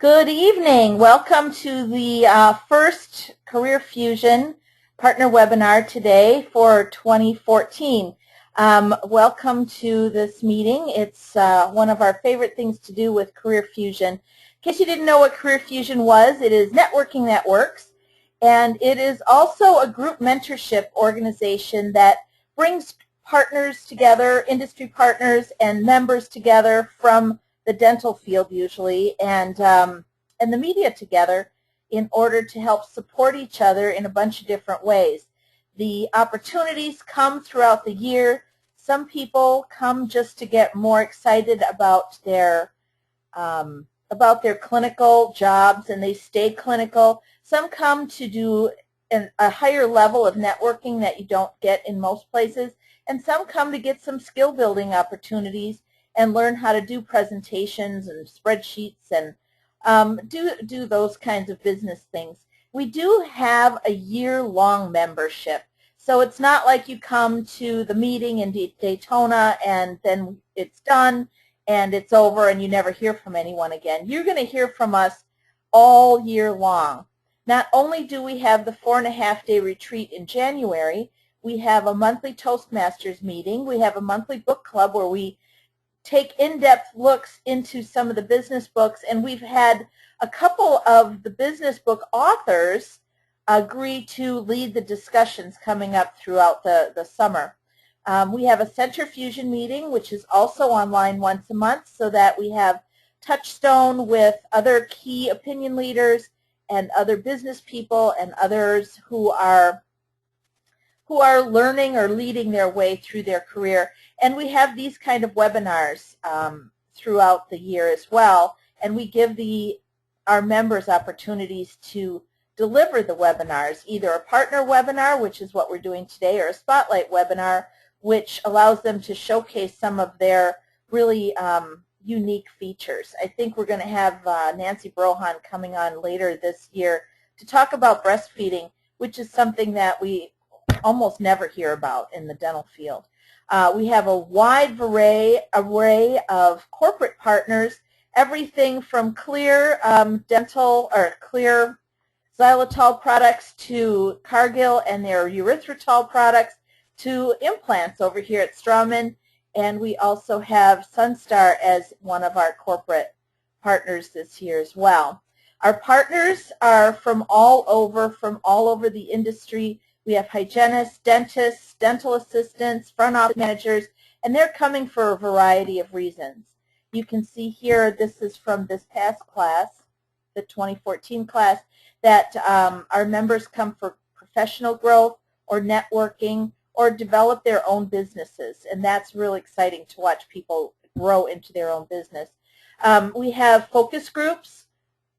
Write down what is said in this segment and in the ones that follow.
Good evening. Welcome to the first Career Fusion partner webinar today for 2014. Welcome to this meeting. It's one of our favorite things to do with Career Fusion. In case you didn't know what Career Fusion was, it is networking that works, and it is also a group mentorship organization that brings partners together, industry partners and members together from the dental field usually, and the media together in order to help support each other in a bunch of different ways. The opportunities come throughout the year. Some people come just to get more excited about their clinical jobs, and they stay clinical. Some come to do a higher level of networking that you don't get in most places, and some come to get some skill building opportunities and learn how to do presentations and spreadsheets and do those kinds of business things. We do have a year-long membership, so it's not like you come to the meeting in Daytona and then it's done and it's over and you never hear from anyone again. You're going to hear from us all year long. Not only do we have the 4.5-day retreat in January, we have a monthly Toastmasters meeting. We have a monthly book club where we take in-depth looks into some of the business books, and we've had a couple of the business book authors agree to lead the discussions coming up throughout the summer. We have a Center Fusion meeting, which is also online once a month, so that we have touchstone with other key opinion leaders and other business people and others who are learning or leading their way through their career. And we have these kind of webinars throughout the year as well, and we give our members opportunities to deliver the webinars, either a partner webinar, which is what we're doing today, or a spotlight webinar, which allows them to showcase some of their really unique features. I think we're going to have Nancy Brohan coming on later this year to talk about breastfeeding, which is something that we almost never hear about in the dental field. We have a wide array of corporate partners, everything from clear dental or clear xylitol products to Cargill and their erythritol products to implants over here at Straumann, and we also have Sunstar as one of our corporate partners this year as well. Our partners are from all over the industry. We have hygienists, dentists, dental assistants, front office managers, and they're coming for a variety of reasons. You can see here, this is from this past class, the 2014 class, that our members come for professional growth or networking or develop their own businesses, and that's really exciting to watch people grow into their own business. We have focus groups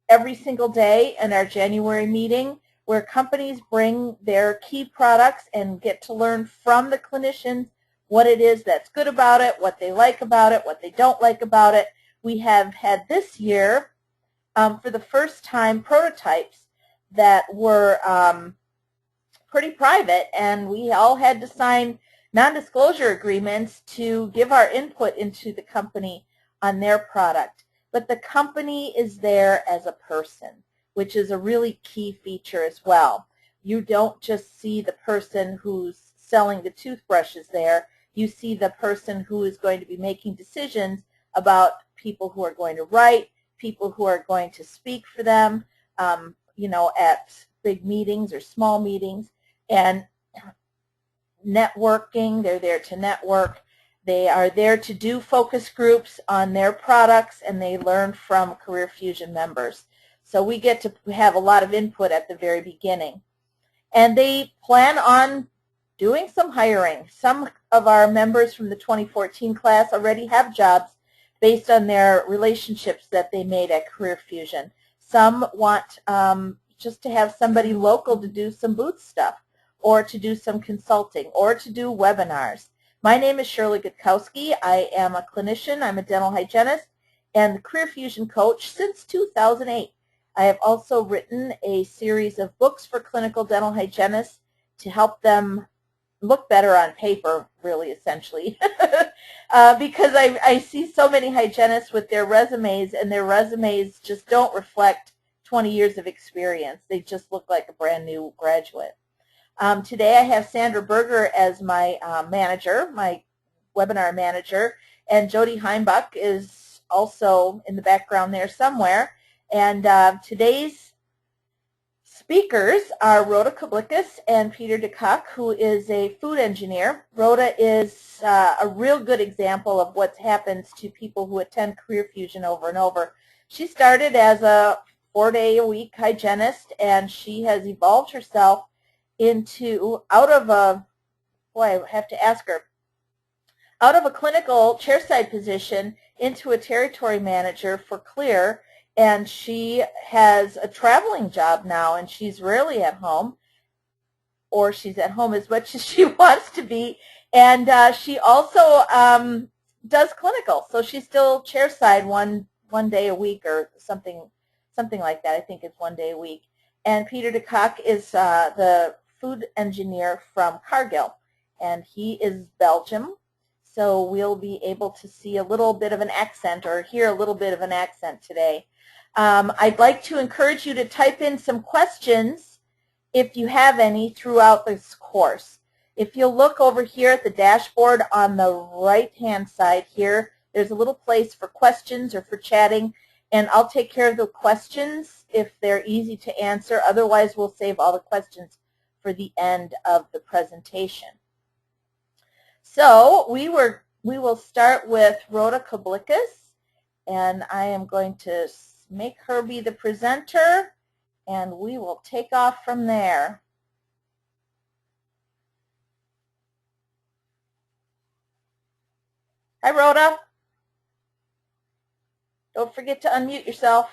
every single day in our January meeting, where companies bring their key products and get to learn from the clinicians what it is that's good about it, what they like about it, what they don't like about it. We have had this year, for the first time, prototypes that were pretty private, and we all had to sign non-disclosure agreements to give our input into the company on their product. But the company is there as a person, which is a really key feature as well. You don't just see the person who's selling the toothbrushes there. You see the person who is going to be making decisions about people who are going to write, people who are going to speak for them, at big meetings or small meetings, and networking. They're there to network. They are there to do focus groups on their products, and they learn from Career Fusion members. So we get to have a lot of input at the very beginning. And they plan on doing some hiring. Some of our members from the 2014 class already have jobs based on their relationships that they made at Career Fusion. Some want just to have somebody local to do some booth stuff, or to do some consulting, or to do webinars. My name is Shirley Gutkowski. I am a clinician. I'm a dental hygienist and the Career Fusion coach since 2008. I have also written a series of books for clinical dental hygienists to help them look better on paper, really, essentially, because I see so many hygienists with their resumes, and their resumes just don't reflect 20 years of experience. They just look like a brand new graduate. Today I have Sandra Berger as my manager, my webinar manager, and Jody Heimbach is also in the background there somewhere. And today's speakers are Rhoda Kablickas and Peter DeCock, who is a food engineer. Rhoda is a real good example of what happens to people who attend Career Fusion over and over. She started as a 4-day-a-week hygienist, and she has evolved herself into, out of a clinical chairside position into a territory manager for Clear, and she has a traveling job now, and she's rarely at home, or she's at home as much as she wants to be, and she also does clinical, so she's still chairside one day a week or something like that. I think it's 1 day a week. And Peter DeCock is the food engineer from Cargill, and he is Belgium, so we'll be able to see a little bit of an accent or hear a little bit of an accent today. I'd like to encourage you to type in some questions if you have any throughout this course. If you'll look over here at the dashboard on the right-hand side here, there's a little place for questions or for chatting, and I'll take care of the questions if they're easy to answer. Otherwise, we'll save all the questions for the end of the presentation. So we will start with Rhoda Kablickas, and I am going to make her be the presenter, and we will take off from there. Hi, Rhoda. Don't forget to unmute yourself.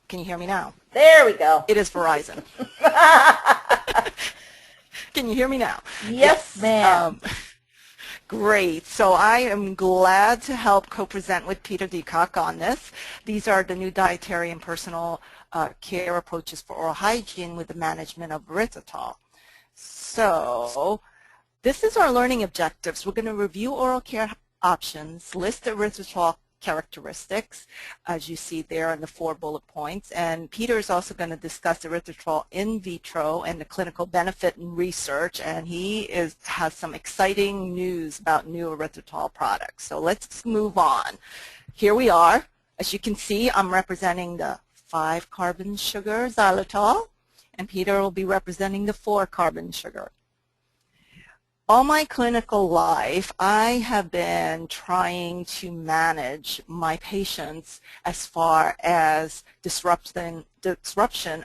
Can you hear me now? There we go. It is Verizon. Can you hear me now? Yes, ma'am. Great. So I am glad to help co-present with Peter DeCock on this. These are the new dietary and personal care approaches for oral hygiene with the management of erythritol. So this is our learning objectives. We're going to review oral care options, list the erythritol characteristics, as you see there in the 4 bullet points. And Peter is also going to discuss erythritol in vitro and the clinical benefit and research. And he has some exciting news about new erythritol products. So let's move on. Here we are. As you can see, I'm representing the 5-carbon sugar xylitol, and Peter will be representing the 4-carbon sugar. All my clinical life, I have been trying to manage my patients as far as disruption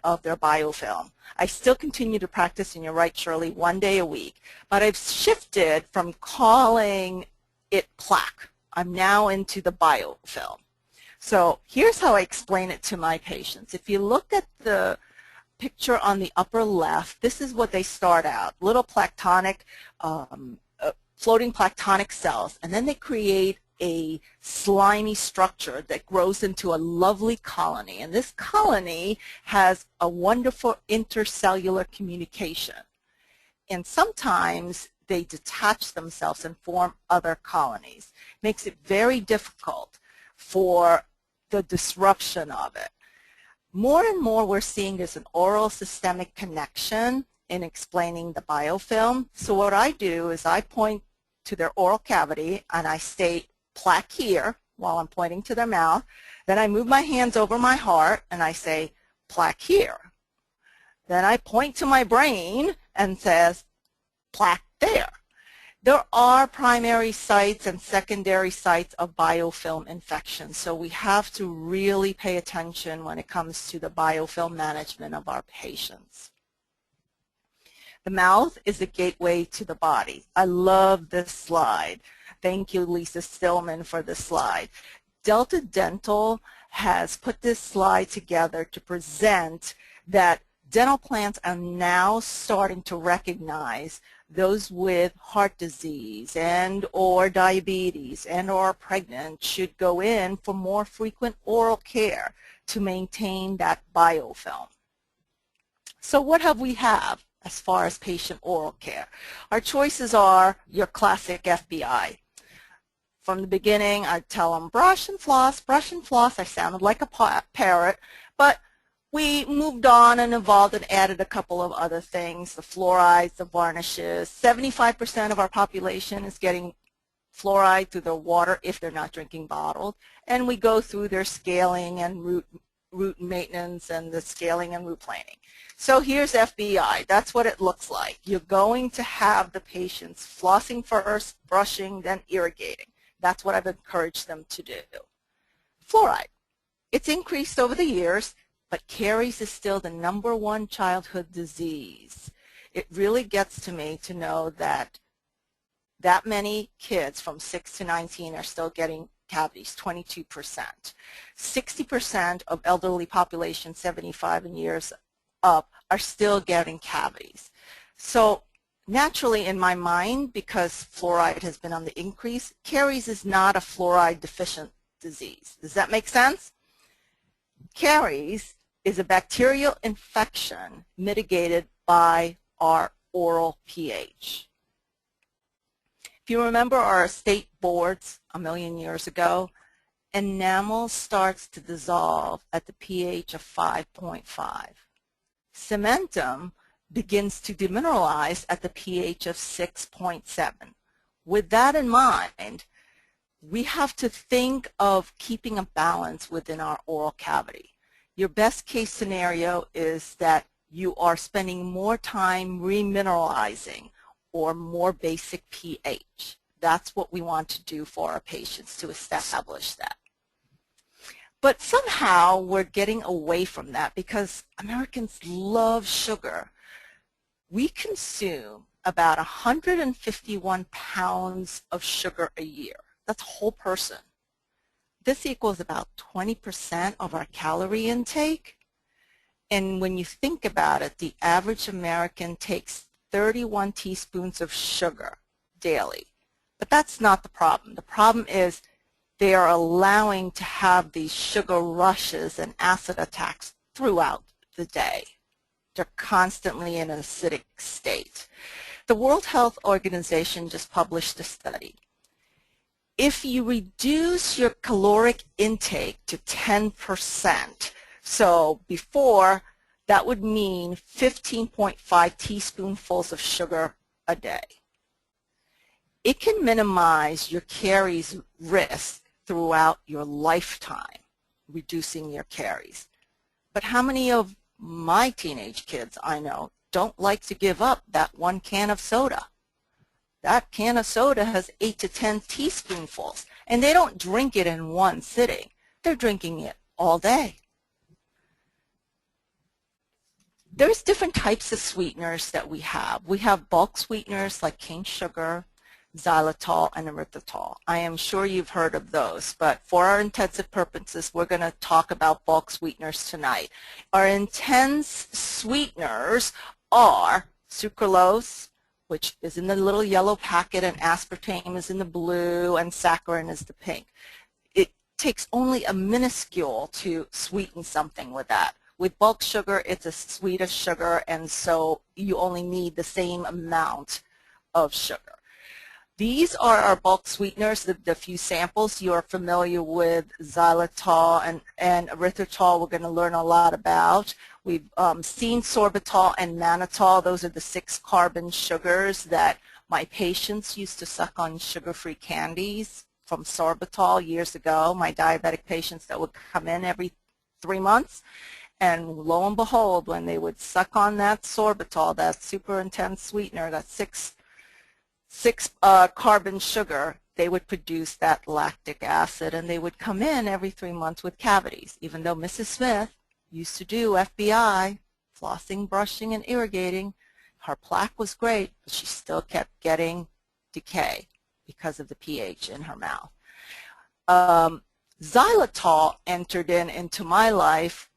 of their biofilm. I still continue to practice, and you're right, Shirley, 1 day a week, but I've shifted from calling it plaque. I'm now into the biofilm. So here's how I explain it to my patients. If you look at the picture on the upper left, this is what they start out, little planktonic, floating planktonic cells, and then they create a slimy structure that grows into a lovely colony, and this colony has a wonderful intercellular communication, and sometimes they detach themselves and form other colonies. Makes it very difficult for the disruption of it. More and more we're seeing there's an oral systemic connection in explaining the biofilm. So what I do is I point to their oral cavity and I state plaque here while I'm pointing to their mouth. Then I move my hands over my heart and I say plaque here. Then I point to my brain and says plaque there. There are primary sites and secondary sites of biofilm infection, so we have to really pay attention when it comes to the biofilm management of our patients. The mouth is the gateway to the body. I love this slide. Thank you, Lisa Stillman, for this slide. Delta Dental has put this slide together to present that Dental plans are now starting to recognize those with heart disease and or diabetes and or pregnant should go in for more frequent oral care to maintain that biofilm. So what have we have as far as patient oral care? Our choices are your classic FBI. From the beginning, I'd tell them brush and floss, brush and floss. I sounded like a parrot, but we moved on and evolved and added a couple of other things, the fluorides, the varnishes. 75% of our population is getting fluoride through their water if they're not drinking bottled. And we go through their scaling and root maintenance and the scaling and root planing. So here's FBI. That's what it looks like. You're going to have the patients flossing first, brushing, then irrigating. That's what I've encouraged them to do. Fluoride. It's increased over the years, but caries is still the #1 childhood disease. It really gets to me to know that that many kids from 6 to 19 are still getting cavities, 22%. 60% of elderly population 75 and years up are still getting cavities. So naturally in my mind, because fluoride has been on the increase, caries is not a fluoride deficient disease. Does that make sense? Caries is a bacterial infection mitigated by our oral pH. If you remember our state boards a million years ago, enamel starts to dissolve at the pH of 5.5. Cementum begins to demineralize at the pH of 6.7. With that in mind, we have to think of keeping a balance within our oral cavity. Your best case scenario is that you are spending more time remineralizing or more basic pH. That's what we want to do for our patients to establish that. But somehow we're getting away from that because Americans love sugar. We consume about 151 pounds of sugar a year. That's a whole person. This equals about 20% of our calorie intake. And when you think about it, the average American takes 31 teaspoons of sugar daily. But that's not the problem. The problem is they are allowing to have these sugar rushes and acid attacks throughout the day. They're constantly in an acidic state. The World Health Organization just published a study. If you reduce your caloric intake to 10%, so before, that would mean 15.5 teaspoonfuls of sugar a day. It can minimize your caries risk throughout your lifetime, reducing your caries. But how many of my teenage kids I know don't like to give up that 1 can of soda? That can of soda has 8 to 10 teaspoonfuls, and they don't drink it in one sitting. They're drinking it all day. There's different types of sweeteners that we have. We have bulk sweeteners like cane sugar, xylitol, and erythritol. I am sure you've heard of those, but for our intensive purposes, we're going to talk about bulk sweeteners tonight. Our intense sweeteners are sucralose, which is in the little yellow packet, and aspartame is in the blue, and saccharin is the pink. It takes only a minuscule to sweeten something with that. With bulk sugar, it's a sweetest sugar, and so you only need the same amount of sugar. These are our bulk sweeteners, the few samples. You are familiar with xylitol and erythritol we're going to learn a lot about. We've seen sorbitol and mannitol. Those are the 6-carbon sugars that my patients used to suck on sugar-free candies from sorbitol years ago, my diabetic patients that would come in every 3 months. And lo and behold, when they would suck on that sorbitol, that super intense sweetener, that 6 carbon sugar, they would produce that lactic acid, and they would come in every 3 months with cavities. Even though Mrs. Smith used to do FBI, flossing, brushing, and irrigating, her plaque was great, but she still kept getting decay because of the pH in her mouth. Xylitol entered into my life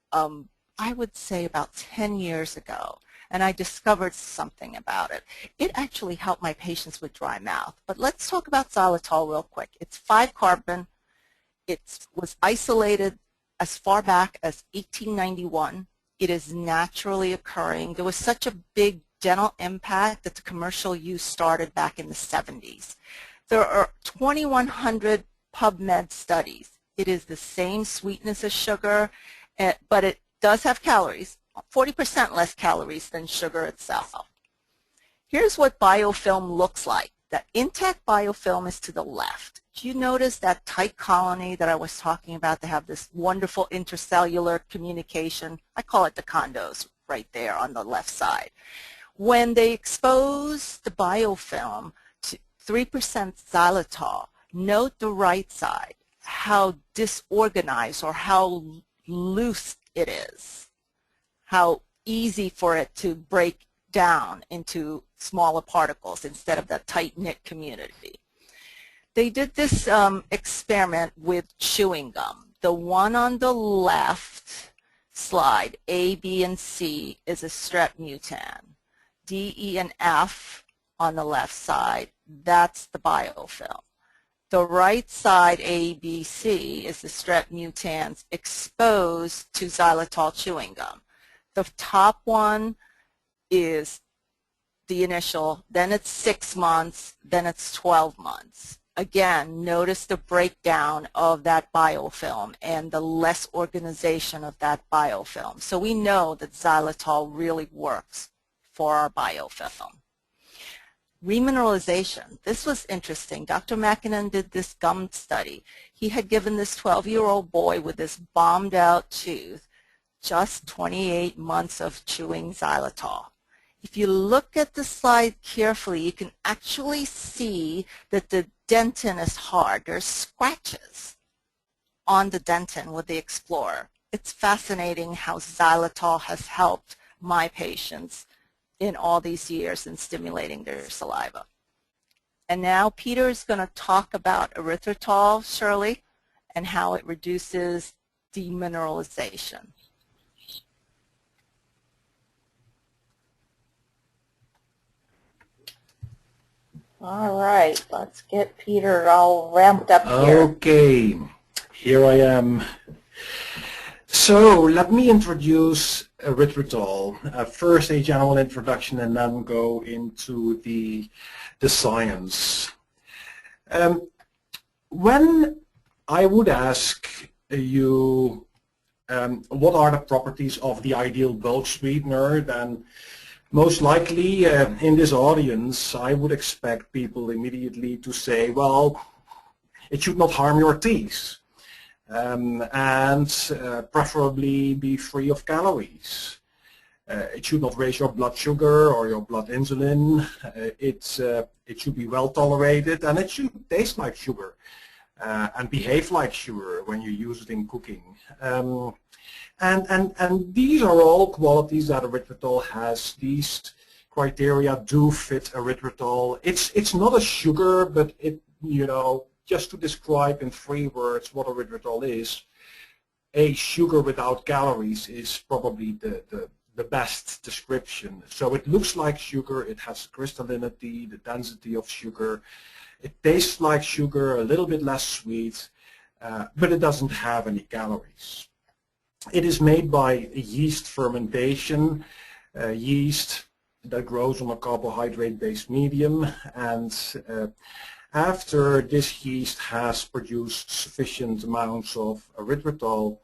I would say about 10 years ago, and I discovered something about it. It actually helped my patients with dry mouth. But let's talk about xylitol real quick. It's 5-carbon. It was isolated as far back as 1891. It is naturally occurring. There was such a big dental impact that the commercial use started back in the 70s. There are 2,100 PubMed studies. It is the same sweetness as sugar, but it does have calories, 40% less calories than sugar itself. Here's what biofilm looks like. The intact biofilm is to the left. Do you notice that tight colony that I was talking about? They have this wonderful intercellular communication. I call it the condos right there on the left side. When they expose the biofilm to 3% xylitol, note the right side, how disorganized or how loose it is, how easy for it to break down into smaller particles instead of that tight-knit community. They did this experiment with chewing gum. The one on the left slide, A, B, and C, is a strep mutan. D, E, and F on the left side, that's the biofilm. The right side, A, B, C, is the strep mutans exposed to xylitol chewing gum. The top one is the initial, then it's 6 months, then it's 12 months. Again, notice the breakdown of that biofilm and the less organization of that biofilm. So we know that xylitol really works for our biofilm. Remineralization. This was interesting. Dr. Mackinnon did this gum study. He had given this 12-year-old boy with this bombed out tooth just 28 months of chewing xylitol. If you look at the slide carefully, you can actually see that the dentin is hard. There's scratches on the dentin with the Explorer. It's fascinating how xylitol has helped my patients in all these years in stimulating their saliva. And now Peter is going to talk about erythritol, Shirley, and how it reduces demineralization. All right, let's get Peter all ramped up here. Okay, here I am. So let me introduce erythritol. First a general introduction and then go into the science. When I would ask you what are the properties of the ideal bulk sweetener, then most likely in this audience I would expect people immediately to say, well, it should not harm your teeth. And preferably be free of calories. It should not raise your blood sugar or your blood insulin. It should be well tolerated, and it should taste like sugar and behave like sugar when you use it in cooking. And these are all qualities that erythritol has. These criteria do fit erythritol. It's not a sugar, but it, you know, just to describe in 3 words what erythritol is, a sugar without calories is probably the best description. So it looks like sugar, it has crystallinity, the density of sugar, it tastes like sugar, a little bit less sweet, but it doesn't have any calories. It is made by yeast fermentation, yeast that grows on a carbohydrate-based medium, and after this yeast has produced sufficient amounts of erythritol,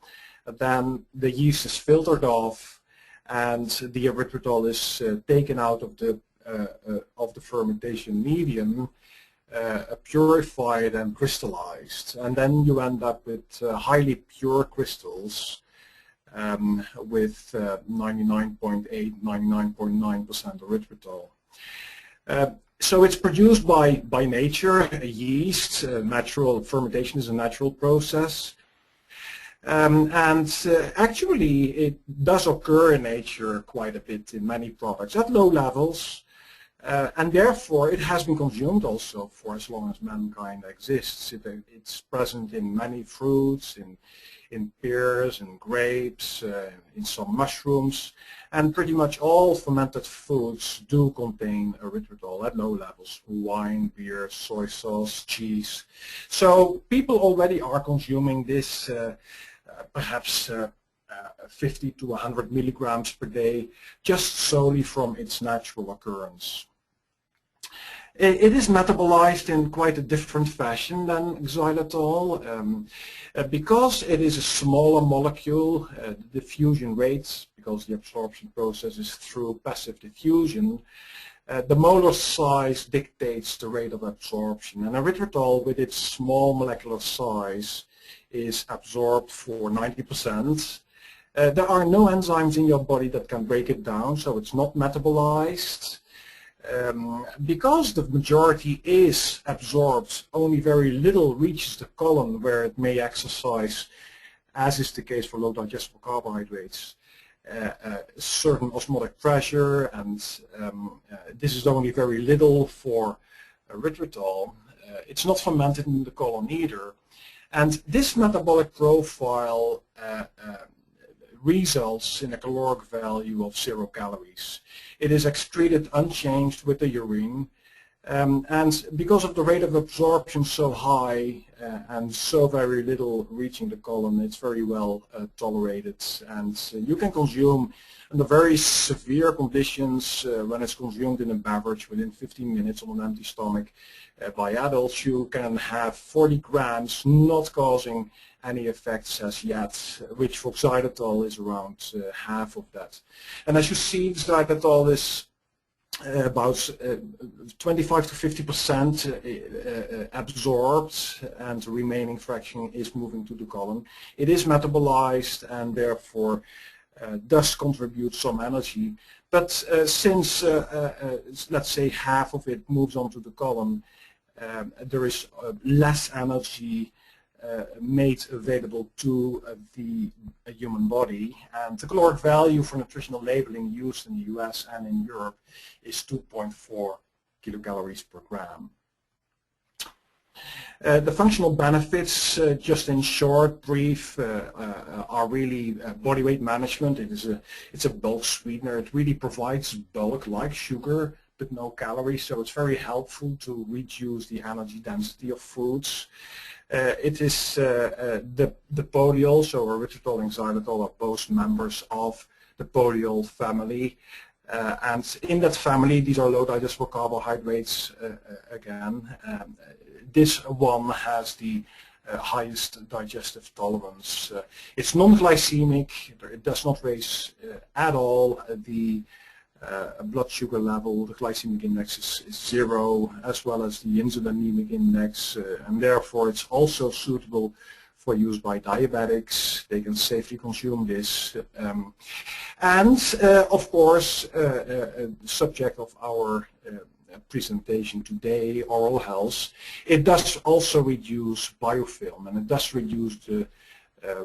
then the yeast is filtered off and the erythritol is taken out of the fermentation medium, purified and crystallized, and then you end up with highly pure crystals with 99.8, 99.9% erythritol. So it's produced by nature, yeast. Natural fermentation is a natural process. Actually it does occur in nature quite a bit in many products at low levels. And therefore it has been consumed also for as long as mankind exists. It's present in many fruits, in pears and grapes, in some mushrooms, and pretty much all fermented foods do contain erythritol at low levels: wine, beer, soy sauce, cheese. So people already are consuming this perhaps 50 to 100 milligrams per day, just solely from its natural occurrence. It is metabolized in quite a different fashion than xylitol. Because it is a smaller molecule, the diffusion rates, because the absorption process is through passive diffusion, the molar size dictates the rate of absorption. And erythritol, with its small molecular size, is absorbed for 90%. There are no enzymes in your body that can break it down, so it's not metabolized. Because the majority is absorbed, only very little reaches the colon where it may exercise, as is the case for low digestible carbohydrates, certain osmotic pressure, and this is only very little for erythritol. It's not fermented in the colon either. And this metabolic profile results in a caloric value of 0 calories. It is excreted unchanged with the urine, and because of the rate of absorption so high and so very little reaching the colon, it's very well tolerated, and you can consume under very severe conditions when it's consumed in a beverage within 15 minutes on an empty stomach. By adults, you can have 40 grams, not causing any effects as yet, which for xylitol is around half of that. And as you see, xylitol is about 25 to 50% absorbed, and the remaining fraction is moving to the colon. It is metabolized and therefore does contribute some energy. But since, let's say, half of it moves on to the colon, there is less energy made available to the human body, and the caloric value for nutritional labeling used in the US and in Europe is 2.4 kilocalories per gram. The functional benefits, just in short, brief, are really body weight management. It's a bulk sweetener. It really provides bulk like sugar, but no calories, so it's very helpful to reduce the energy density of foods. It is the polyol, so erythritol and xylitol are both members of the polyol family. And in that family, these are low digestible carbohydrates again. This one has the highest digestive tolerance. It's non-glycemic. It does not raise at all the blood sugar level. The glycemic index is 0, as well as the insulinemic index, and therefore it's also suitable for use by diabetics. They can safely consume this. And of course, subject of our presentation today, oral health, it does also reduce biofilm, and it does reduce the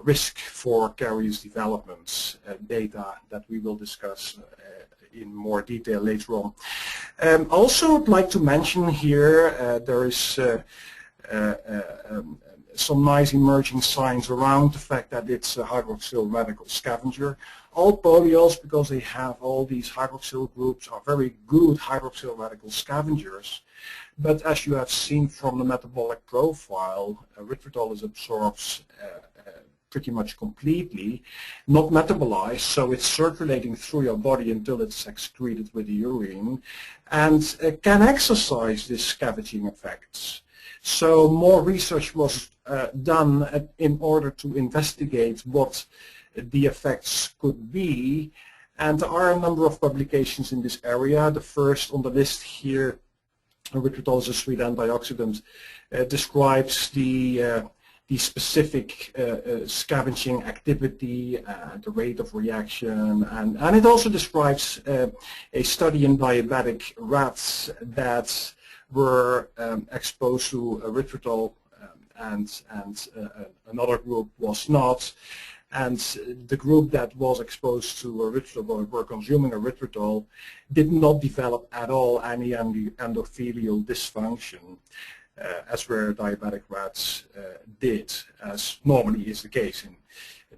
risk for caries developments, data that we will discuss in more detail later on. Also, I'd like to mention here there is some nice emerging signs around the fact that it's a hydroxyl radical scavenger. All polyols, because they have all these hydroxyl groups, are very good hydroxyl radical scavengers. But as you have seen from the metabolic profile, erythritol is absorbed pretty much completely, not metabolized, so it's circulating through your body until it's excreted with the urine, and can exercise these scavenging effects. So more research was done in order to investigate what the effects could be, and there are a number of publications in this area. The first on the list here, erythritol is a sweet antioxidant, describes the specific scavenging activity, the rate of reaction, and it also describes a study in diabetic rats that were exposed to erythritol, and another group was not. And the group that was exposed to erythritol or were consuming erythritol did not develop at all any endothelial dysfunction, as where diabetic rats did, as normally is the case in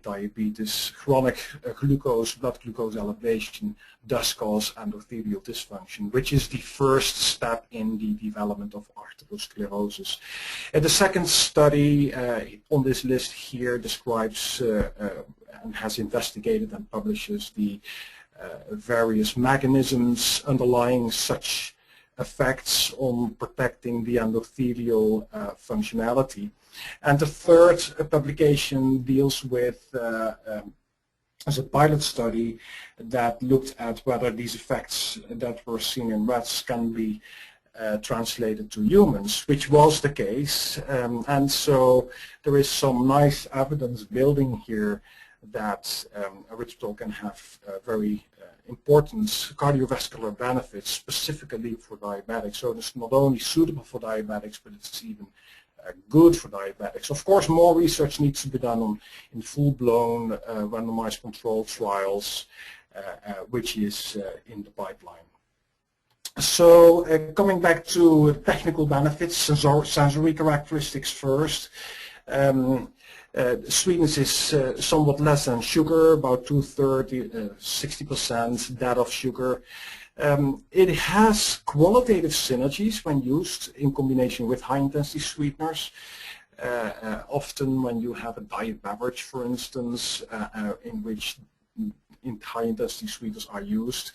diabetes. Chronic blood glucose elevation does cause endothelial dysfunction, which is the first step in the development of arteriosclerosis. The second study on this list here describes and has investigated and publishes the various mechanisms underlying such effects on protecting the endothelial functionality. And the third publication deals with as a pilot study that looked at whether these effects that were seen in rats can be translated to humans, which was the case. And so there is some nice evidence building here that erythritol can have very important cardiovascular benefits, specifically for diabetics. So it's not only suitable for diabetics, but it's even good for diabetics. Of course, more research needs to be done in full-blown randomized controlled trials, which is in the pipeline. So coming back to technical benefits, sensory characteristics first. Sweetness is somewhat less than sugar, about 60% that of sugar. It has qualitative synergies when used in combination with high-intensity sweeteners. Often when you have a diet beverage, for instance, in which high-intensity sweeteners are used,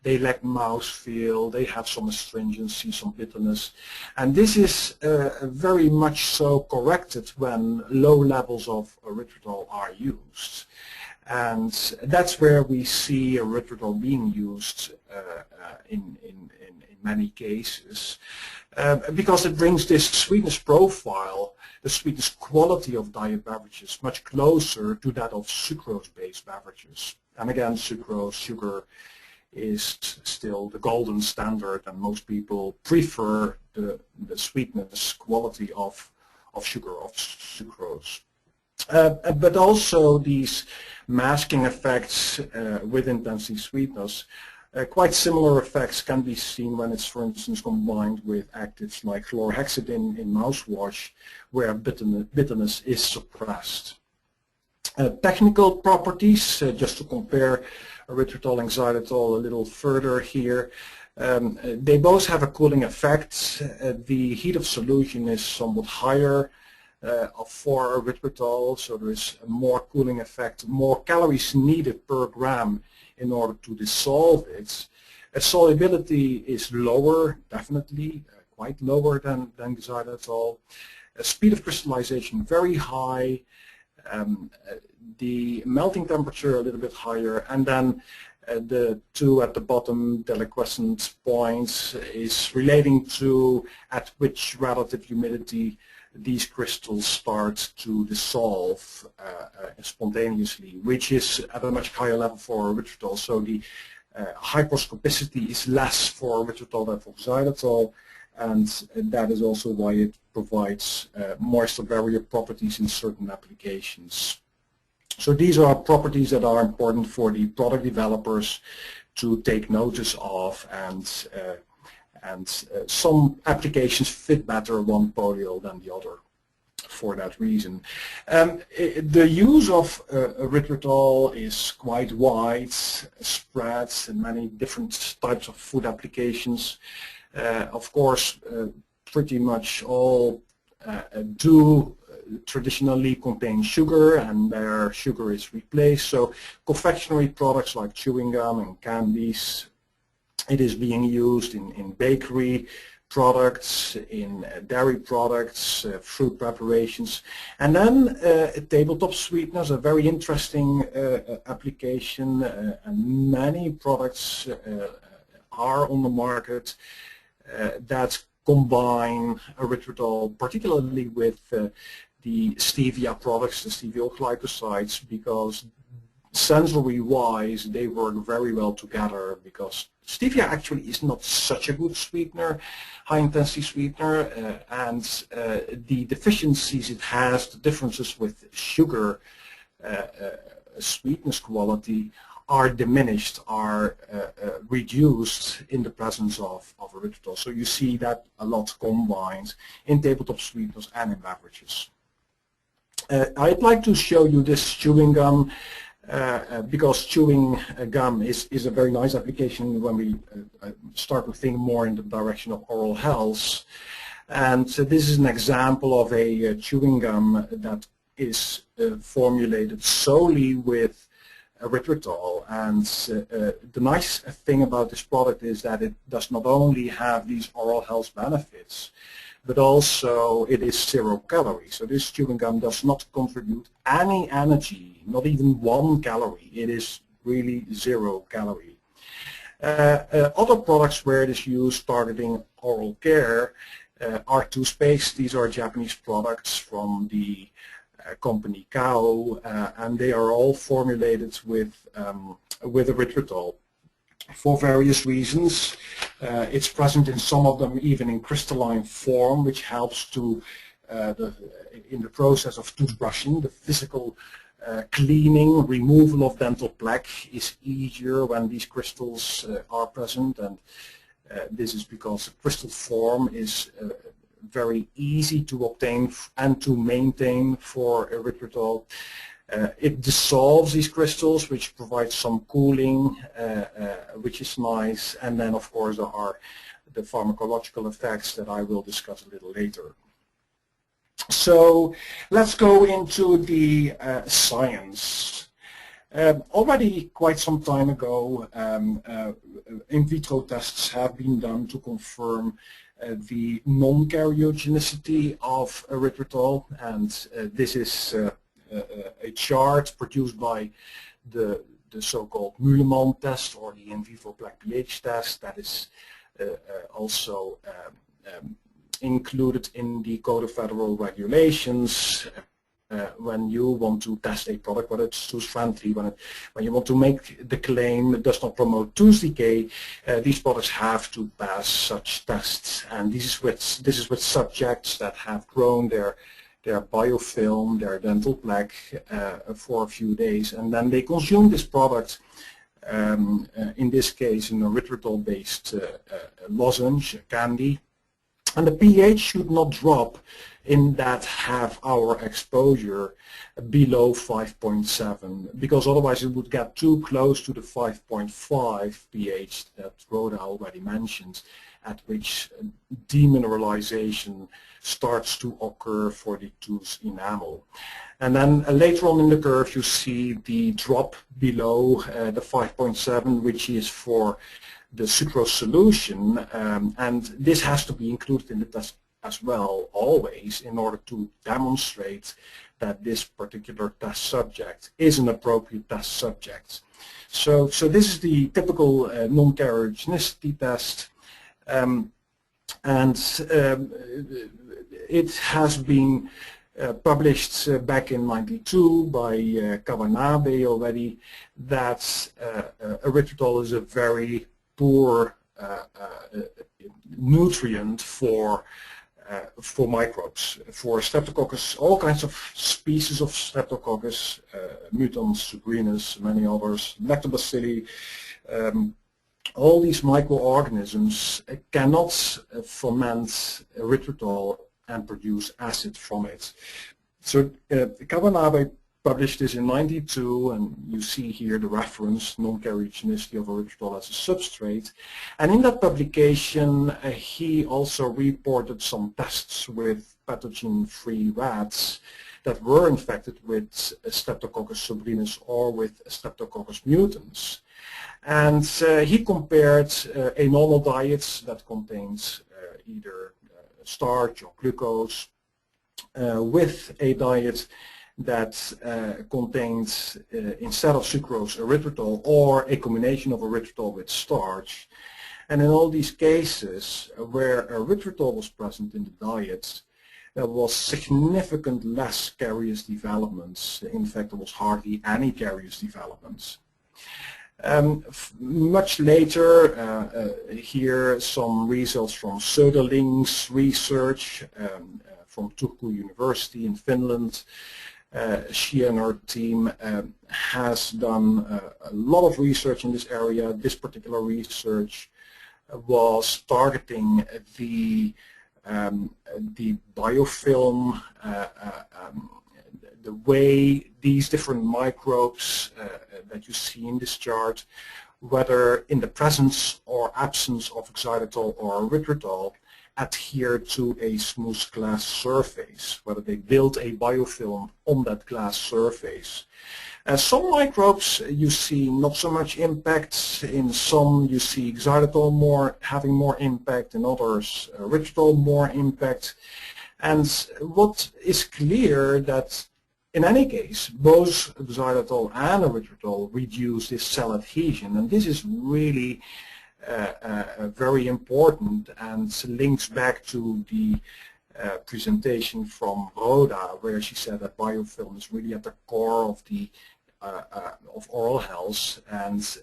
they lack mouthfeel, they have some astringency, some bitterness. And this is very much so corrected when low levels of erythritol are used. And that's where we see erythritol being used in many cases, because it brings this sweetness profile, the sweetness quality of diet beverages, much closer to that of sucrose-based beverages. And again, sucrose, sugar, is still the golden standard, and most people prefer the sweetness quality of sugar, of sucrose. But also these masking effects with intensity sweeteners, quite similar effects can be seen when it's, for instance, combined with actives like chlorhexidine in mouthwash, where bitterness is suppressed. Technical properties, just to compare erythritol and xylitol a little further here. They both have a cooling effect. The heat of solution is somewhat higher for erythritol, so there is a more cooling effect, more calories needed per gram in order to dissolve it. Solubility is lower, definitely, quite lower than xylitol. Speed of crystallization very high. The melting temperature a little bit higher, and then the two at the bottom deliquescent points is relating to at which relative humidity these crystals start to dissolve spontaneously, which is at a much higher level for erythritol. So the hygroscopicity is less for erythritol than for xylitol, and that is also why it provides moisture barrier properties in certain applications. So these are properties that are important for the product developers to take notice of, and some applications fit better one polyol than the other for that reason. The use of erythritol is quite wide, spread in many different types of food applications. Of course, pretty much all do traditionally contain sugar, and their sugar is replaced. So confectionery products like chewing gum and candies, it is being used in bakery products, in dairy products, fruit preparations. And then tabletop sweeteners, a very interesting application, and many products are on the market that combine erythritol, particularly with the stevia products, the stevioglycosides, because sensory-wise they work very well together, because stevia actually is not such a good sweetener, high-intensity sweetener, and the deficiencies it has, the differences with sugar, sweetness quality are diminished, are reduced in the presence of erythritol. So you see that a lot combined in tabletop sweeteners and in beverages. I'd like to show you this chewing gum because chewing gum is a very nice application when we start to think more in the direction of oral health. And so this is an example of a chewing gum that is formulated solely with erythritol. And the nice thing about this product is that it does not only have these oral health benefits, but also it is 0 calories. So this chewing gum does not contribute any energy, not even 1 calorie. It is really 0 calorie. Other products where it is used targeting oral care are toothpastes. These are Japanese products from the company Kao, and they are all formulated with erythritol for various reasons. It's present in some of them even in crystalline form, which helps to in the process of toothbrushing. The physical cleaning, removal of dental plaque is easier when these crystals are present, and this is because the crystal form is very easy to obtain and to maintain for erythritol. It dissolves these crystals, which provides some cooling, which is nice, and then of course there are the pharmacological effects that I will discuss a little later. So let's go into the science. Already quite some time ago, in vitro tests have been done to confirm the non-cariogenicity of erythritol, and this is a chart produced by the so-called Müllemann test, or the in vivo plaque pH test, that is also included in the Code of Federal Regulations. When you want to test a product, whether it's tooth-friendly, when you want to make the claim it does not promote tooth decay, these products have to pass such tests. And this is with subjects that have grown their biofilm, their dental plaque, for a few days, and then they consume this product, in this case an erythritol-based lozenge, candy, and the pH should not drop in that half-hour exposure below 5.7, because otherwise it would get too close to the 5.5 pH that Rhoda already mentioned, at which demineralization starts to occur for the tooth enamel. And then later on in the curve you see the drop below the 5.7, which is for the sucrose solution, and this has to be included in the test as well, always, in order to demonstrate that this particular test subject is an appropriate test subject. So this is the typical non-cariogenicity test, and it has been published back in '92 by Kawanabe already, that erythritol is a very poor nutrient for microbes, for Streptococcus, all kinds of species of Streptococcus, mutans, Sweeteners, many others, lactobacilli. All these microorganisms cannot ferment erythritol and produce acid from it. So Kawanabe published this in '92, and you see here the reference, non-cariogenicity of erythritol as a substrate. And in that publication, he also reported some tests with pathogen-free rats that were infected with Streptococcus subrinus or with Streptococcus mutans. And he compared a normal diet that contains either starch or glucose with a diet that contains, instead of sucrose, erythritol, or a combination of erythritol with starch. And in all these cases where erythritol was present in the diet, there was significant less caries developments. In fact, there was hardly any caries developments. Much later, here some results from Söderling's research from Turku University in Finland, She and her team has done a lot of research in this area. This particular research was targeting the biofilm, the way these different microbes that you see in this chart, whether in the presence or absence of xylitol or erythritol, adhere to a smooth glass surface, whether they build a biofilm on that glass surface. Some microbes you see not so much impact, in some you see xylitol having more impact, in others erythritol more impact. And what is clear that in any case, both xylitol and erythritol reduce this cell adhesion, and this is really very important and links back to the presentation from Rhoda, where she said that biofilm is really at the core of the of oral health, and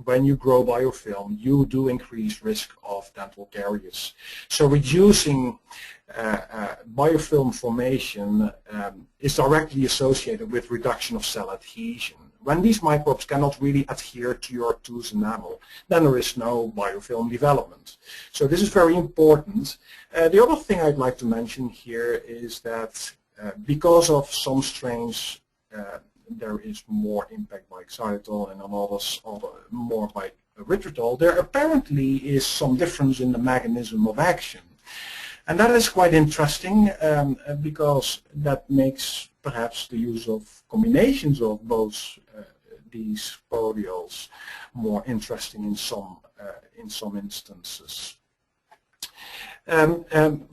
when you grow biofilm, you do increase risk of dental caries. So reducing biofilm formation is directly associated with reduction of cell adhesion. When these microbes cannot really adhere to your tooth enamel, then there is no biofilm development. So this is very important. The other thing I'd like to mention here is that because of some strains there is more impact by xylitol and on others more by erythritol, there apparently is some difference in the mechanism of action. And that is quite interesting because that makes perhaps the use of combinations of both these polyols more interesting in some instances.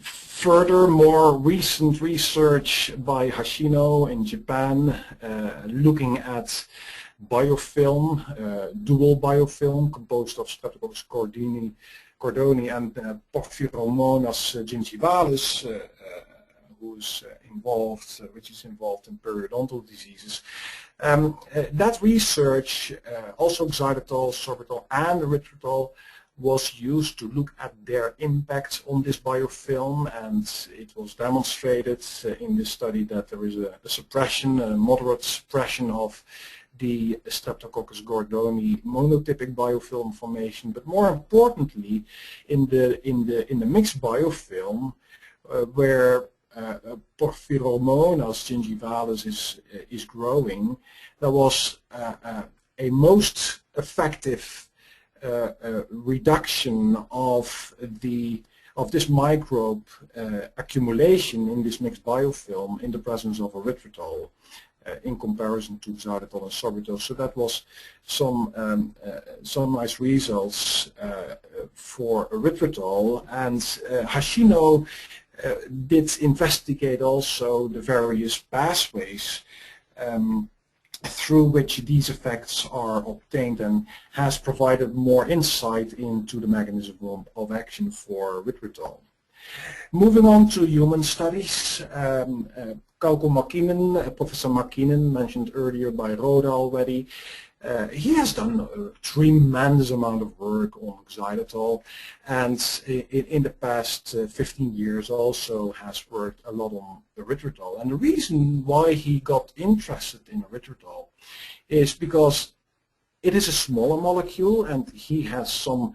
Further, more recent research by Hashino in Japan looking at biofilm, dual biofilm composed of Streptococcus gordoni and Porphyromonas gingivalis, which is involved in periodontal diseases. That research, also xylitol, sorbitol, and erythritol, was used to look at their impact on this biofilm, and it was demonstrated in this study that there is a suppression, a moderate suppression of the Streptococcus gordoni monotypic biofilm formation, but more importantly, in the mixed biofilm, where Porphyromonas gingivalis is growing, there was a most effective reduction of this microbe accumulation in this mixed biofilm in the presence of erythritol in comparison to xylitol and sorbitol. So that was some nice results for erythritol, and Hashino did investigate also the various pathways through which these effects are obtained, and has provided more insight into the mechanism of action for erythritol. Moving on to human studies, Kauko Mäkinen, Professor Mäkinen, mentioned earlier by Rhoda already, he has done a tremendous amount of work on xylitol, and in the past 15 years also has worked a lot on erythritol. And the reason why he got interested in erythritol is because it is a smaller molecule, and he has some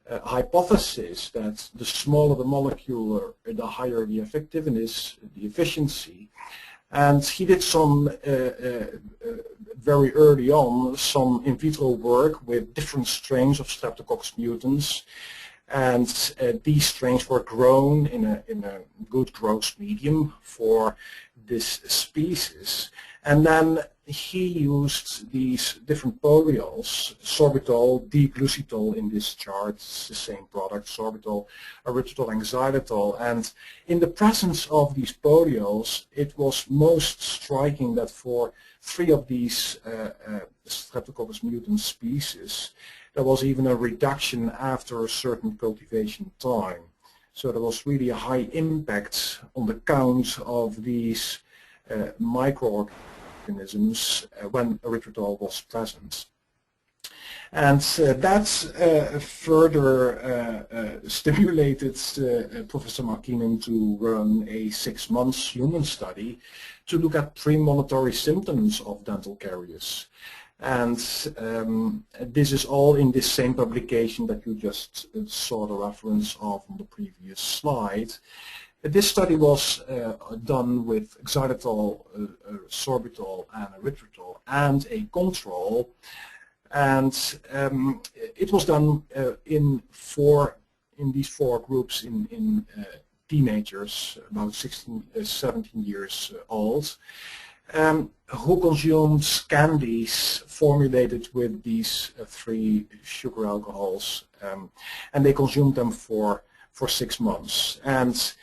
hypothesis that the smaller the molecule, the higher the effectiveness, the efficiency. And he did some very early on some in vitro work with different strains of Streptococcus mutans, and these strains were grown in a good growth medium for this species. And then he used these different polyols, sorbitol, D-glucitol in this chart, it's the same product, sorbitol, erythritol, and xylitol. And in the presence of these polyols, it was most striking that for 3 of these Streptococcus mutant species, there was even a reduction after a certain cultivation time. So there was really a high impact on the count of these microorganisms when erythritol was present. And that further stimulated Professor Markinen to run a 6-month human study to look at premonitory symptoms of dental caries. And this is all in this same publication that you just saw the reference of on the previous slide. This study was done with xylitol, sorbitol, and erythritol, and a control. And it was done in these 4 groups in teenagers, about 16, 17 years old, who consumed candies formulated with these 3 sugar alcohols, and they consumed them for 6 months. And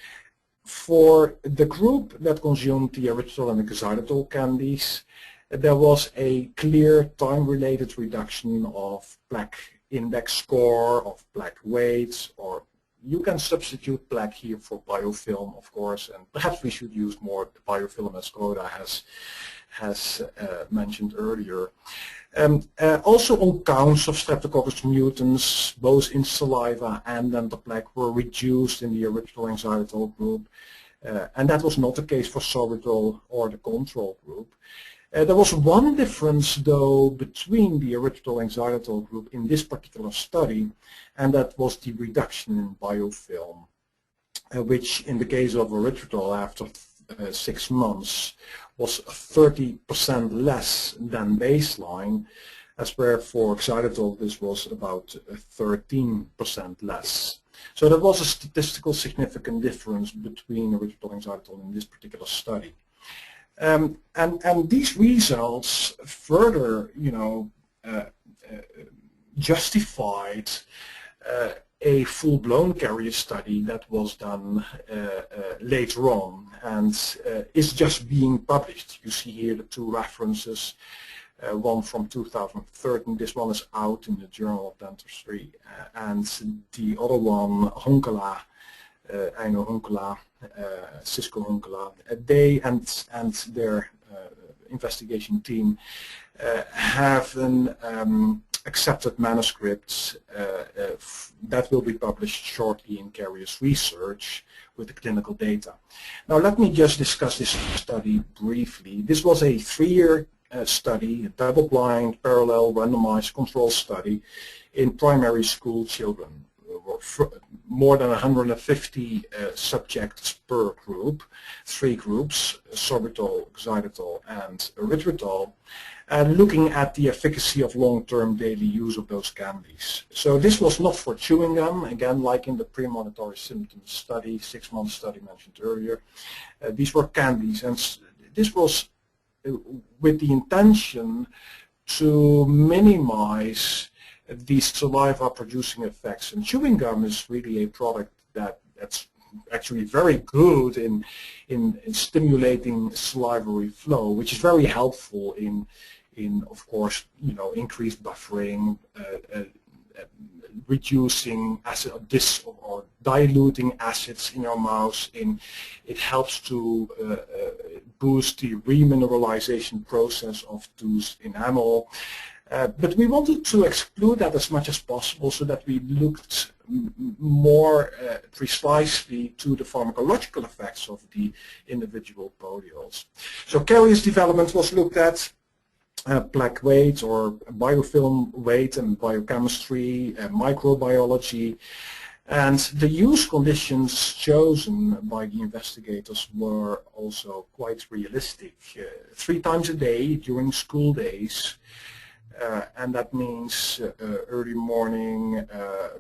for the group that consumed the erythritol and the xylitol candies, there was a clear time-related reduction of plaque index score, of plaque weight, or you can substitute plaque here for biofilm, of course, and perhaps we should use more biofilm, as Coda has mentioned earlier. Also on counts of Streptococcus mutans, both in saliva and dental plaque, were reduced in the erythritol and xylitol group, and that was not the case for sorbitol or the control group. There was one difference, though, between the erythritol and xylitol group in this particular study, and that was the reduction in biofilm, which in the case of erythritol after 6 months was 30% less than baseline, as where for xylitol this was about 13% less. So there was a statistical significant difference between erythritol and xylitol in this particular study. And these results further, justified a full-blown caries study that was done later on and is just being published. You see here the 2 references, one from 2013, this one is out in the Journal of Dentistry, and the other one, Honkala, Eino Honkala, Cisco Honkala, they and their investigation team have an accepted manuscript that will be published shortly in Caries Research with the clinical data. Now let me just discuss this study briefly. This was a 3-year study, a double-blind, parallel, randomized control study in primary school children. More than 150 subjects per group, 3 groups, sorbitol, xylitol, and erythritol, and looking at the efficacy of long-term daily use of those candies. So this was not for chewing gum, again, like in the premonitory symptoms study, 6-month study mentioned earlier. These were candies, and this was with the intention to minimize these saliva-producing effects. And chewing gum is really a product that's actually very good in stimulating salivary flow, which is very helpful in of course, increased buffering, reducing acid or diluting acids in your mouth. It helps to boost the remineralization process of tooth enamel. But we wanted to exclude that as much as possible so that we looked more precisely to the pharmacological effects of the individual polyols. So caries development was looked at, plaque weight or biofilm weight and biochemistry, microbiology, and the use conditions chosen by the investigators were also quite realistic. 3 times a day during school days, and that means early morning,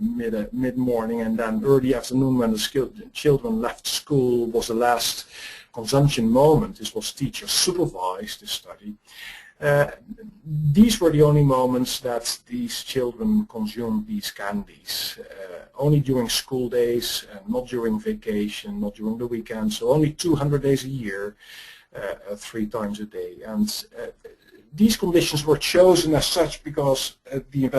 mid-morning, and then early afternoon when the children left school was the last consumption moment. This was teacher supervised, this study. These were the only moments that these children consumed these candies. Only during school days, not during vacation, not during the weekend, so only 200 days a year, 3 times a day. And these conditions were chosen as such because the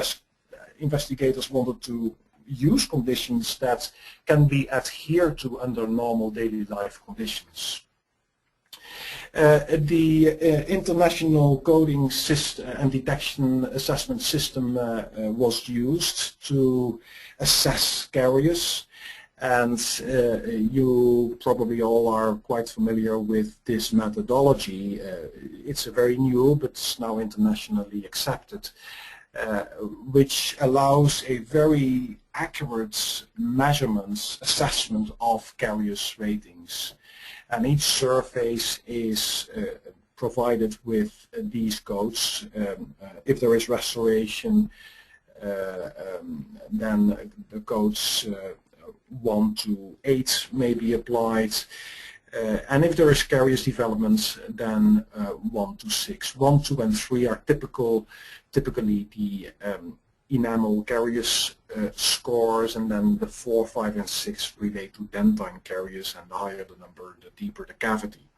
investigators wanted to use conditions that can be adhered to under normal daily life conditions. The international coding system and detection assessment system was used to assess carriers, and you probably all are quite familiar with this methodology. It's a very new, but it's now internationally accepted, which allows a very accurate measurements assessment of carriers ratings. And each surface is provided with these codes. If there is restoration, then the codes 1 to 8 may be applied. And if there is caries development, then 1 to 6. 1, 2, and 3 are typically the enamel caries scores, and then the 4, 5, and 6 relate to dentine caries, and the higher the number, the deeper the cavity.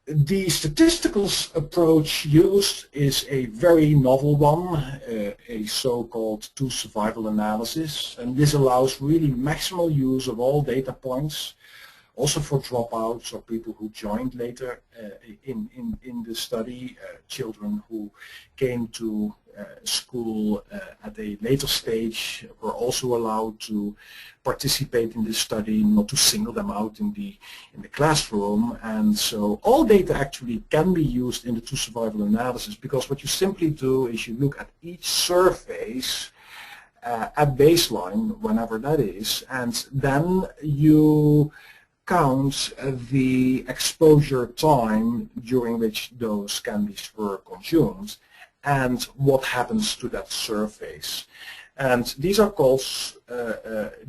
The statistical approach used is a very novel one, a so-called tooth survival analysis, and this allows really maximal use of all data points, also for dropouts or people who joined later in the study, children who came to school at a later stage were also allowed to participate in this study, not to single them out in the classroom. And so all data actually can be used in the tooth survival analysis, because what you simply do is you look at each surface at baseline, whenever that is, and then you count the exposure time during which those candies were consumed and what happens to that surface. And these are called,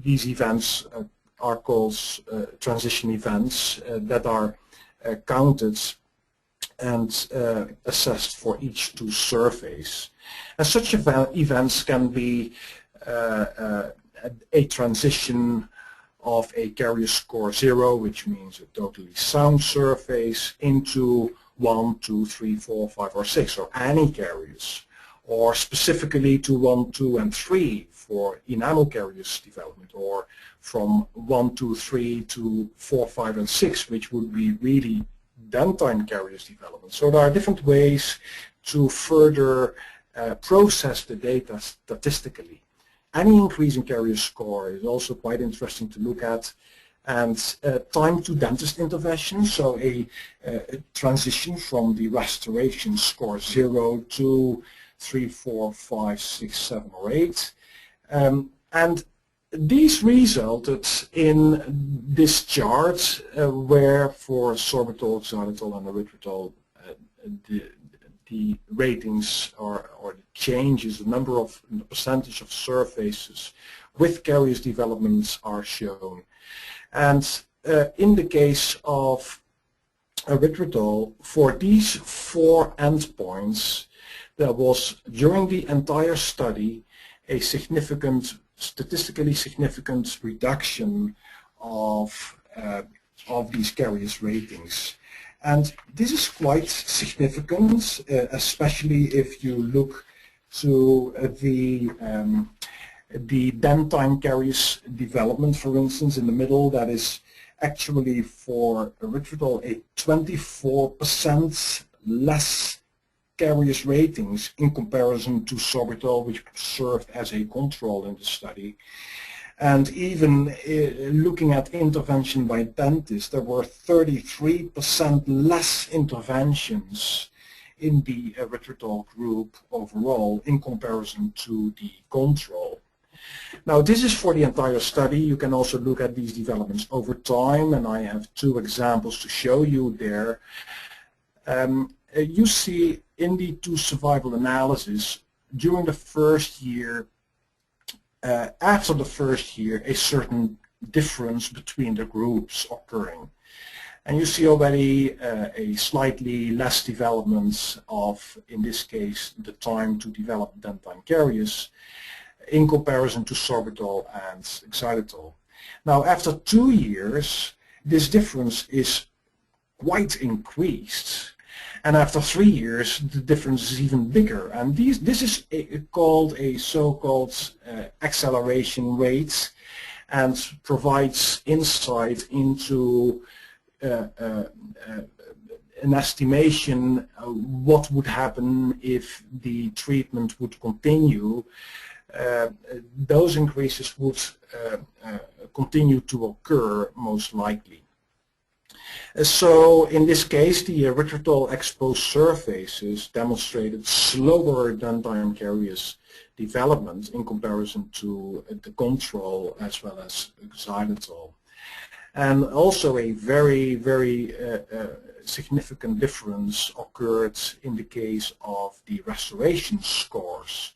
these events are called transition events that are counted and assessed for each tooth surface. And such events can be a transition of a carrier score 0, which means a totally sound surface, into 1, 2, 3, 4, 5, or 6, or any carriers, or specifically to 1, 2, and 3 for enamel carriers development, or from 1, 2, 3 to 4, 5, and 6, which would be really dentine carriers development. So there are different ways to further process the data statistically. Any increase in carrier score is also quite interesting to look at. And time to dentist intervention, so a transition from the restoration score 0 to 3, 4, 5, 6, 7, or 8. And these resulted in this chart where for sorbitol, xylitol, and erythritol the ratings or the changes, the percentage of surfaces with caries developments are shown. And in the case of erythritol, for these 4 endpoints, there was during the entire study a significant, statistically significant reduction of these caries ratings. And this is quite significant, especially if you look to the dentine caries development, for instance, in the middle. That is actually for erythritol a 24% less caries ratings in comparison to sorbitol, which served as a control in the study. And even looking at intervention by dentists, there were 33% less interventions in the erythritol group overall in comparison to the control. Now, this is for the entire study. You can also look at these developments over time, and I have 2 examples to show you there. You see in the tooth survival analysis, during the first year, after the first year, a certain difference between the groups occurring. And you see already a slightly less development of, in this case, the time to develop dentine caries in comparison to sorbitol and xylitol. Now, after 2 years, this difference is quite increased. And after 3 years, the difference is even bigger. And this is called a so-called acceleration rate, and provides insight into an estimation what would happen if the treatment would continue. Those increases would continue to occur most likely. So in this case, the erythritol exposed surfaces demonstrated slower than non-carious development in comparison to the control as well as xylitol. And also a very, very significant difference occurred in the case of the restoration scores.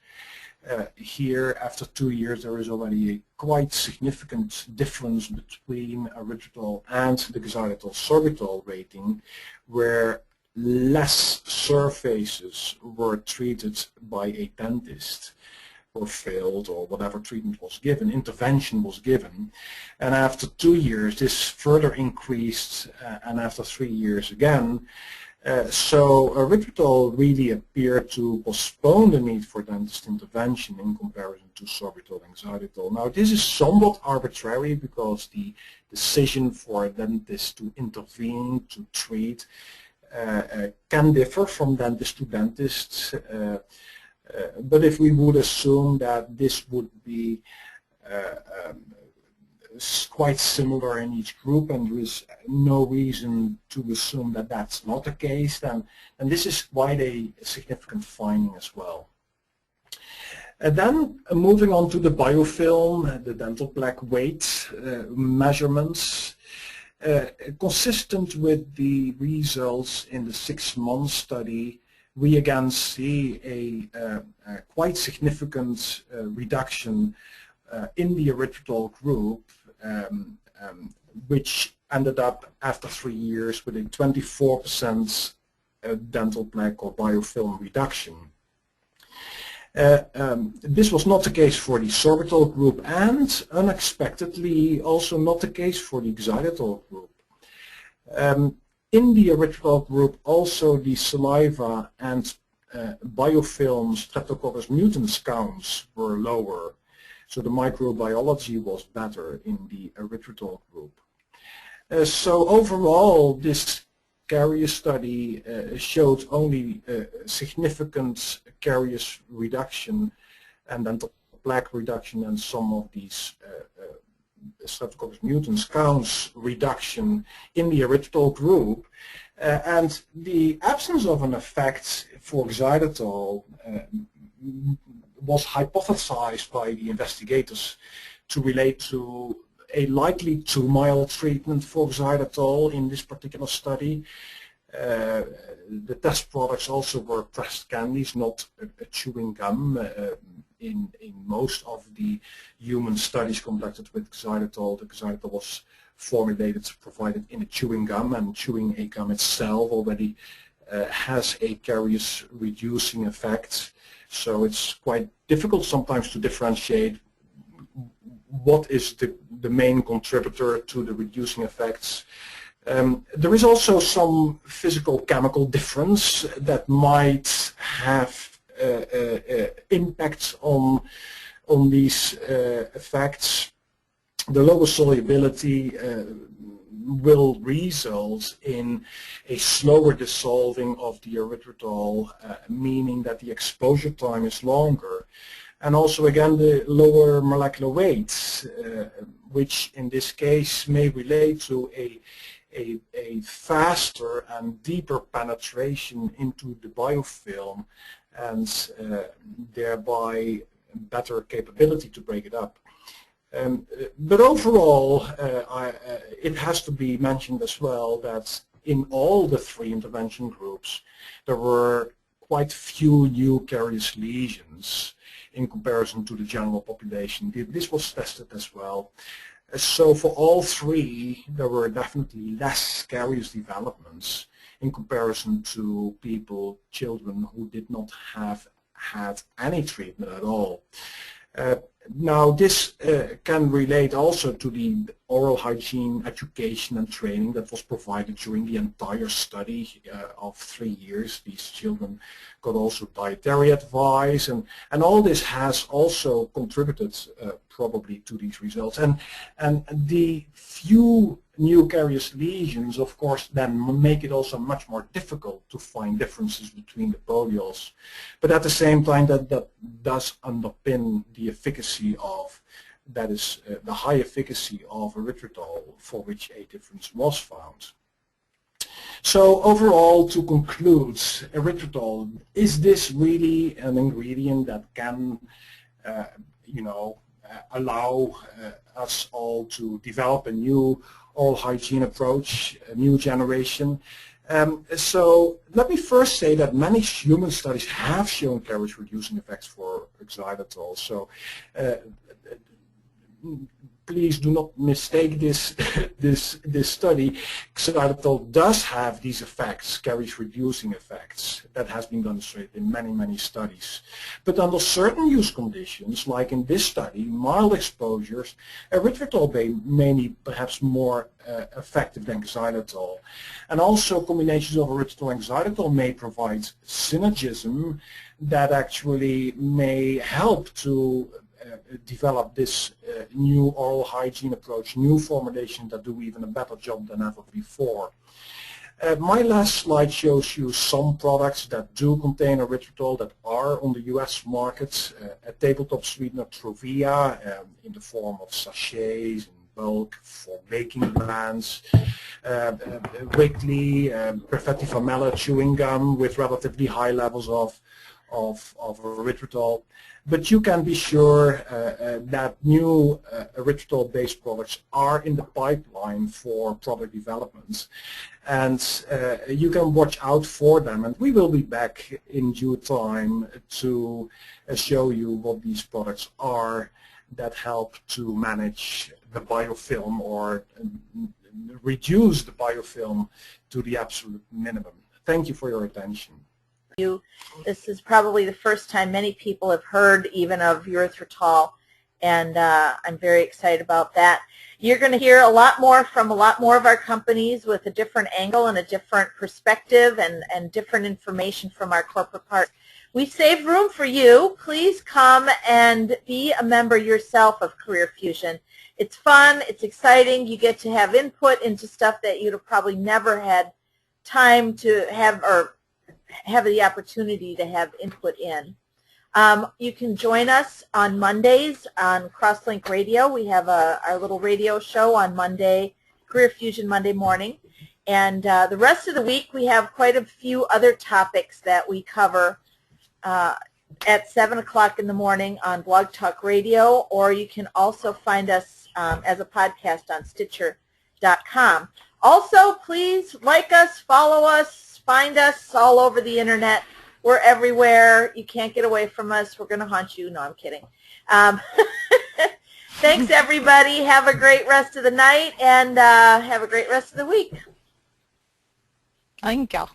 Here, after 2 years, there is already a quite significant difference between erythritol and the xylitol sorbitol rating, where less surfaces were treated by a dentist or failed, or whatever treatment was given, intervention was given. And after 2 years, this further increased, and after 3 years again. So erythritol really appeared to postpone the need for dentist intervention in comparison to sorbitol and xylitol. Now this is somewhat arbitrary because the decision for a dentist to intervene, to treat, can differ from dentist to dentist. But if we would assume that this would be quite similar in each group, and there is no reason to assume that that's not the case, then this is quite a significant finding as well. And then moving on to the biofilm, the dental plaque weight measurements, consistent with the results in the 6-month study, we again see a quite significant reduction in the erythritol group, which ended up after 3 years with a 24% dental plaque or biofilm reduction. This was not the case for the sorbitol group, and unexpectedly also not the case for the xylitol group. In the erythritol group, also the saliva and biofilm Streptococcus mutans counts were lower. So the microbiology was better in the erythritol group. So overall, this caries study showed only significant caries reduction and dental plaque reduction, and some of these Streptococcus mutans counts reduction in the erythritol group. And the absence of an effect for xylitol was hypothesized by the investigators to relate to a likely too mild treatment for xylitol in this particular study. The test products also were pressed candies, not a chewing gum. In most of the human studies conducted with xylitol, the xylitol was formulated, provided in a chewing gum, and chewing a gum itself already has a caries reducing effect. So it's quite difficult sometimes to differentiate what is the main contributor to the reducing effects. There is also some physical chemical difference that might have impacts on these effects. The lower solubility will result in a slower dissolving of the erythritol, meaning that the exposure time is longer. And also again the lower molecular weights, which in this case may relate to a faster and deeper penetration into the biofilm, and thereby better capability to break it up. But overall, it has to be mentioned as well that in all the 3 intervention groups, there were quite few new caries lesions in comparison to the general population. This was tested as well. So for all 3, there were definitely less caries developments in comparison to children who did not have had any treatment at all. Now this can relate also to the oral hygiene education and training that was provided during the entire study of 3 years. These children got also dietary advice, and all this has also contributed probably to these results. And the few new carious lesions, of course, then make it also much more difficult to find differences between the polyols. But at the same time, that does underpin the efficacy of, that is, the high efficacy of erythritol, for which a difference was found. So overall, to conclude, erythritol, is this really an ingredient that can, allow us all to develop a new oral hygiene approach, a new generation? So let me first say that many human studies have shown caries reducing effects for xylitol. So please do not mistake this this study. Xylitol does have these effects, caries reducing effects. That has been demonstrated in many studies. But under certain use conditions, like in this study, mild exposures, erythritol may be perhaps more effective than xylitol. And also combinations of erythritol and xylitol may provide synergism that actually may help to develop this new oral hygiene approach, new formulations that do even a better job than ever before. My last slide shows you some products that do contain erythritol that are on the US market. A tabletop sweetener Trovia in the form of sachets in bulk for baking brands. Wrigley, Preventive chewing gum with relatively high levels of erythritol. But you can be sure that new erythritol-based products are in the pipeline for product development. And you can watch out for them. And we will be back in due time to show you what these products are that help to manage the biofilm or reduce the biofilm to the absolute minimum. Thank you for your attention. This is probably the first time many people have heard even of erythritol, and I'm very excited about that. You're going to hear a lot more from a lot more of our companies with a different angle and a different perspective and different information from our corporate part. We save room for you. Please come and be a member yourself of Career Fusion. It's fun, it's exciting, you get to have input into stuff that you'd have probably never had time to have or have the opportunity to have input in. You can join us on Mondays on Crosslink Radio. We have our little radio show on Monday, Career Fusion Monday morning. And the rest of the week we have quite a few other topics that we cover at 7 o'clock in the morning on Blog Talk Radio, or you can also find us as a podcast on Stitcher.com. Also, please like us, follow us, find us all over the internet. We're everywhere. You can't get away from us. We're going to haunt you. No, I'm kidding. Thanks, everybody. Have a great rest of the night, and have a great rest of the week. Thank you.